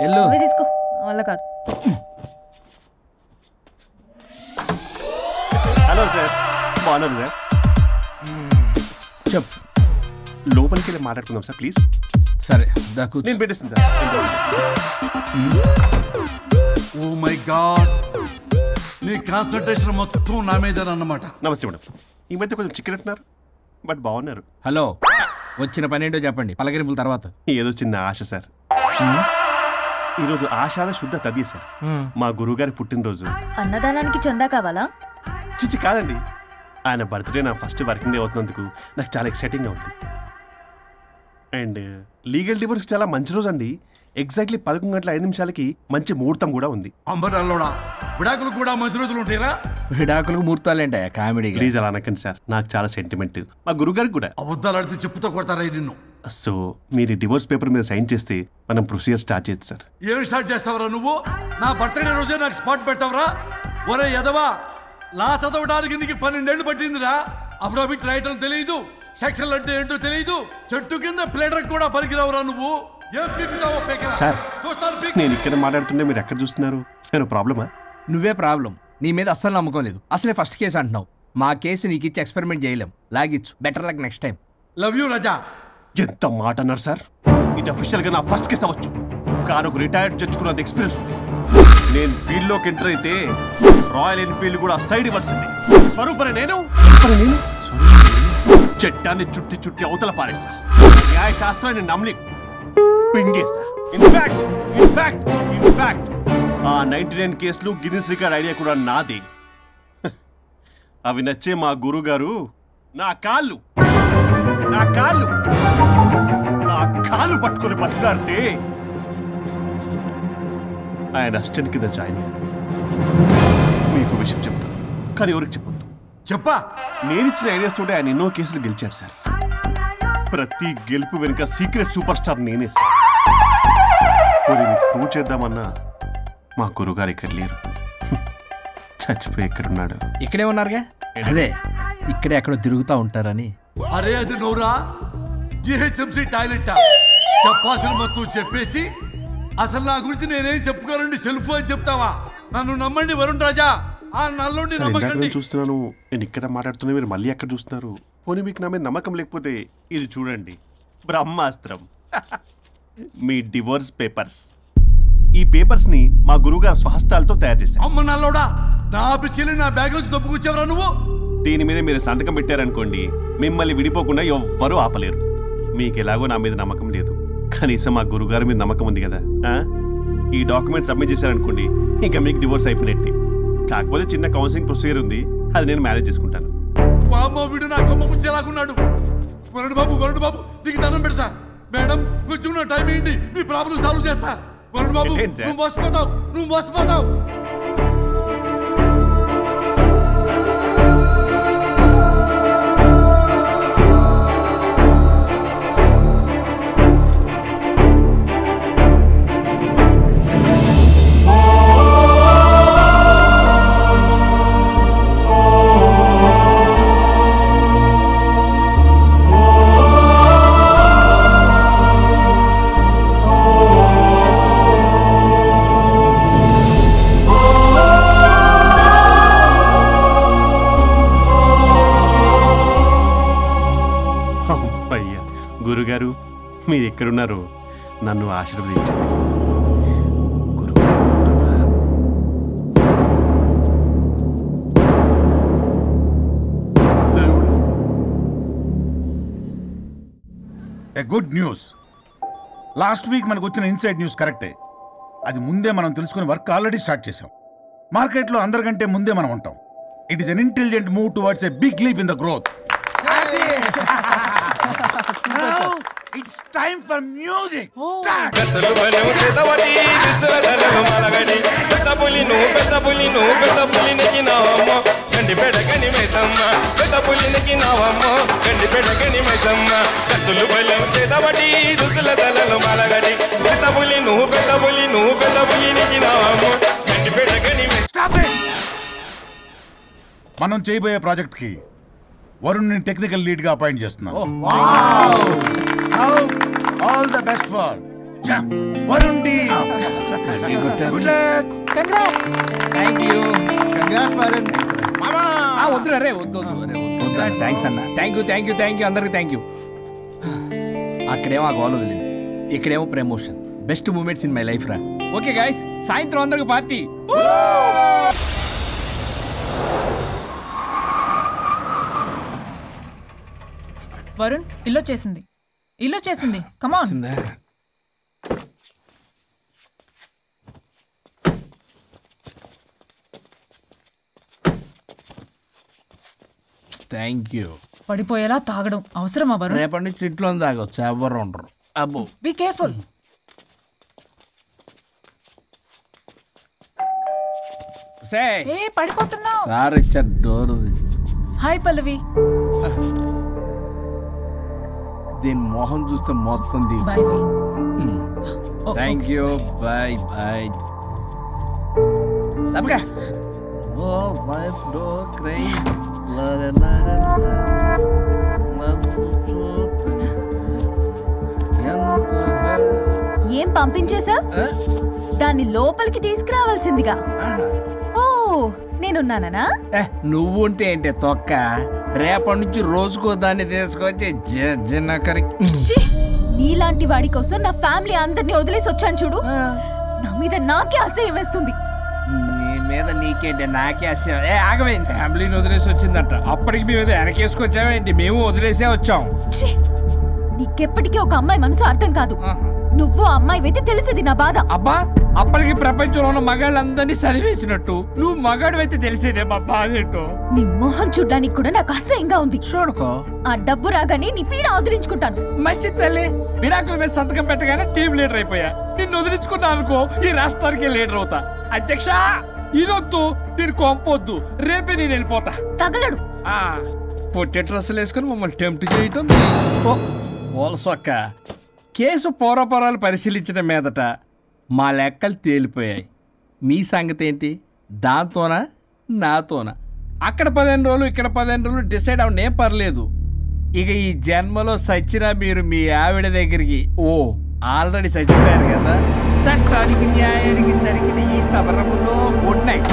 ఎల్లు తీసుకో వల్ల కాదు. హలో సార్, బాగున్నారు సార్? చెప్పు. లోపలికి వెళ్ళి మాట్లాడుకుందాం సార్ ప్లీజ్. సరే దాకు నేను పెట్టేస్తాను సార్. ఓ మై గాడ్, నీ కాన్సంట్రేషన్ మొత్తం నా మీదనమాట. నమస్తే మేడం. ఈ మధ్య కొంచెం చిక్కినట్టున్నారు, బట్ బాగున్నారు. హలో, వచ్చిన పని ఏంటో చెప్పండి, పలకరింపుల తర్వాత. ఏదో చిన్న ఆశ సార్. ఈరోజు ఆషాఢ శుద్ధ తదియ సార్, మా గురువుగారి పుట్టినరోజు. అన్నదానానికి చందా కావాలా? చిచ్చి కాదండి, ఆయన బర్త్డే నా ఫస్ట్ వర్కింగ్ డే అవుతున్నందుకు నాకు చాలా ఎక్సైటింగ్గా ఉంది. అండ్ లీగల్ డివోర్స్ చాలా మంచి రోజు అండి. ఎగ్జాక్ట్లీ 11:05 మంచి ముహూర్తం కూడా ఉంది. అంబరాల్లోడా విడాకులు కూడా మంచి రోజులు ఉంటాయిరా? విడాకులకు ముహూర్తాలు ఏంటా కామెడీ? ప్లీజ్ అలా అనకండి సార్, నాకు చాలా సెంటిమెంట్, మా గురుగారికి కూడా. అబద్ధాలు ఆడితే చెప్పుతో కొడతారా నిన్ను? సో మీరు డివోర్స్ పేపర్ మీద సైన్ చేస్తే మనం ప్రొసీజర్ స్టార్ట్ చేయొచ్చు సార్. ఏమి స్టార్ట్ చేస్తావరా నువ్వు? నా బర్త్డే రోజే నాకు స్పాట్ పెడతావరా? ఒరే ఎదవా, లా చదవడానికి నీకు 12 ఏళ్ళు పట్టిందిరా. అఫిడవిట్ రాయటం తెలియదు, సెక్షన్ అంటే ఏంటో తెలియదు, చెట్టు కింద ప్లేడర్ కూడా పలికిరావురా నువ్వు. ఏం పీకుతావో పీకరా. సార్, చూస్తాను పీక్. నేను ఇక్కడ మాట్లాడుతుంటే మీరు ఎక్కడ చూస్తున్నారు? నేను ప్రాబ్లమా? నువ్వే ప్రాబ్లం. నీ మీద అస్సలు నమ్మకం లేదు. అసలే ఫస్ట్ కేసు అంటున్నావు. మా కేసు నీకు ఇచ్చి ఎక్స్పెరిమెంట్ చేయలేం. లాగిచ్చు. Better luck next time. Love you Raja. ఎంత మాట అన్నారు సార్? ఇది అఫీషియల్ గా నా ఫస్ట్ కేసు అవ్వచ్చు, కానీ ఒక రిటైర్డ్ జడ్జ్కున్నంత ఎక్స్పీరియన్స్. నేను ఫీల్డ్లోకి ఎంటర్ అయితే రాయల్ ఎన్ఫీల్డ్ కూడా సైడ్ ఇవ్వాల్సింది. స్వరూపనే నేను చట్టాన్ని చుట్టి చుట్టి అవతల పారేసా. న్యాయ శాస్త్రాన్ని నమ్మి పింగేసా. ఇన్ఫాక్ట్ ఆ 99 కేసులు గిన్నిస్ రికార్డ్ ఐడియా కూడా నాదే. అవి నచ్చే మా గురువు గారు నా కాళ్ళు పట్టుకొని బతుకాడితే ఆయన అసిస్టెంట్ కింద జాయిన్ అయ్యాను. మీకు విషయం చెప్తాను, కానీ ఎవరికి చెప్పొద్దు. చెప్పా. నేనిచ్చిన ఐడియాస్ తోటి ఆయన ఎన్నో కేసులు గెలిచాడు సార్. ప్రతి గెలుపు వెనుక సీక్రెట్ సూపర్ స్టార్ నేనే సార్. ప్రూవ్ చేద్దామన్నా మా గురుగారు ఇక్కడ లేరు. చచ్చిపోయి ఎక్కడున్నాడు? ఇక్కడే ఉన్నారుగా. అదే ఇక్కడే ఎక్కడో తిరుగుతూ ఉంటారని. అరే అది నోరా, జిహెచ్ఎంసీ టాయిలెట్. చెప్పాల్సిన మొత్తం చెప్పేసి అసలు నా గురించి నేనేం చెప్పుకోరండి సెల్ఫ్ అని చెప్తావా? నన్ను నమ్మండి వరుణ్ రాజా, ఆ నల్లుండి నమ్మకండి. చూస్తున్నాను, నేను ఇక్కడ మాట్లాడుతున్నా, మీరు మళ్ళీ ఎక్కడ చూస్తున్నారు? పోనీ మీకు నా మీద నమ్మకం లేకపోతే ఇది చూడండి, బ్రహ్మాస్త్రం. మీ డివోర్స్ పేపర్స్. ఈ పేపర్స్ ని మా గురువుగారు స్వహస్తాలతో తయారు చేశారు. అమ్మ నల్లోడా, నా ఆఫీస్కి వెళ్ళి నా బ్యాగ్ నుంచి దొబ్బుకొచ్చావరా నువ్వు? దీని మీద మీరు సంతకం పెట్టారనుకోండి, మిమ్మల్ని విడిపోకుండా ఎవ్వరూ ఆపలేరు. మీకు ఎలాగో నా మీద నమ్మకం లేదు, కనీసం మా గురుగారి మీద నమ్మకం ఉంది కదా. ఈ డాక్యుమెంట్ సబ్మిట్ చేశారనుకోండి, ఇంకా మీకు డివోర్స్ అయిపోయినట్టే. కాకపోతే చిన్న కౌన్సిలింగ్ ప్రొసీజర్ ఉంది, అది నేను మేనేజ్ చేసుకుంటాను. వీడు నా కొమ్మ గురించి ఎలాగున్నాడు? వరుణ్ బాబు నీకు దండం పెడతా. మేడం కొంచెం నా టైం ఏంటి, మీ ప్రాబ్లం సాల్వ్ చేస్తా. వరుణ్ బాబు నువ్వు మోసపోతావు. గురుగారు, మీరు ఎక్కడున్నారో నన్ను ఆశీర్వదించండి. Good news. లాస్ట్ వీక్ మనకు వచ్చిన ఇన్సైడ్ న్యూస్ కరెక్టే. అది ముందే మనం తెలుసుకుని వర్క్ ఆల్రెడీ స్టార్ట్ చేసాం. మార్కెట్లో అందరికంటే ముందే మనం ఉంటాం. It is an intelligent move towards a big leap in the growth. It's time for music. Start. Stop it. మనం చేయబోయే ప్రాజెక్ట్ కి వరుణ్ని టెక్నికల్ లీడ్ గా అపాయింట్ చేస్తున్నాం. All the best for Varun T good luck. Congrats. Thank you. Congrats Varun. వద్దురా రే, వద్దు thanks అన్న. థ్యాంక్ యూ అందరికి థ్యాంక్ యూ. అక్కడేమో ఆ గోల్ వదిలింది, ఇక్కడేమో promotion. Best moments in my life రా. ఓకే గైస్, సాయంత్రం అందరికి పార్టీ. వరుణ్, ఇల్లు చేసింది కమాన్. Thank you. పడిపోయేలా తాగడం అవసరమా వరుణ్? రేపటి నుంచి ఇంట్లో తాగొచ్చు, ఎవరు ఉండరు. అబ్బో, బీ కేర్ఫుల్. ఏ పడిపోతున్నావు? సార్ ఇచ్చారు డోర్. హాయ్ పల్లవి. దీని మొహం చూస్తే మొత్తం bye. Thank you. Bye bye. సబ్గా ఓ వైఫ్ డో క్రై ఏం పంపించేశా? దాన్ని లోపలికి తీసుకురావాల్సిందిగా. ఓ నేనున్నానా? నువ్వు ఉంటే ఏంటే తొక్క. రేపటి నుంచి రోజుకో దాన్ని తీసుకొచ్చి నీలాంటి వాడి కోసం నా ఫ్యామిలీ అందరినీ వదిలేసి వచ్చాను చూడు. నా మీద నాకే అసహ్యం వేస్తుంది. నీ మీద నీకేంటి, నాకే అసహ్యం. ఆగవేంటి, ఫ్యామిలీని వదిలేసి వచ్చిందంట. అప్పటికి మేము వెనకేసుకొచ్చామేంటి? మేము వదిలేసే వచ్చాం. నీకెప్పటికీ ఒక అమ్మాయి మనసు అర్థం కాదు. నువ్వు అమ్మాయి అయితే తెలిసేది నా బాధ. అబ్బా, అప్పటికి ప్రపంచంలో ఉన్న మగాళ్ళందరినీ చదివేసినట్టు నువ్వు మగాడు అయితే తెలిసేదే మా బాధ ఏంటో. నీ మొహం చూడ్డానికి కూడా నాకు అసహ్యంగా ఉంది. చూడుకో, ఆ డబ్బు రాగానే నీ పీడ వదిలించుకుంటాను. మంచి తల్లి. విడాకుల మీద సంతకం పెట్టగానే టీం లీడర్ అయిపోయా. నిన్ను వదిలించుకున్నా అనుకో, ఈ రాష్ట్రానికి లీడర్ అవుతా. అధ్యక్ష, ఇదొద్దు, నేను కొంపొద్దు. రేపే నేను వెళ్ళిపోతా. తగలడు. పొట్టె డ్రెస్సులు వేసుకుని మమ్మల్ని టెంప్ట్ చేయటం. ఓలసొక్క. కేసు పూర్వపరాలు పరిశీలించిన మీదట మా లెక్కలు తేలిపోయాయి. మీ సంగతి ఏంటి? దాంతోనా నాతోనా? అక్కడ 15 రోజులు, ఇక్కడ 15 రోజులు డిసైడ్ అవనే పర్లేదు. ఇక ఈ జన్మలో సచ్చినా మీరు మీ ఆవిడ దగ్గరికి ఆల్రెడీ చచ్చిపోయారు కదా. చట్టానికి న్యాయానికి జరిగిన ఈ సమరములో గుడ్ నైట్.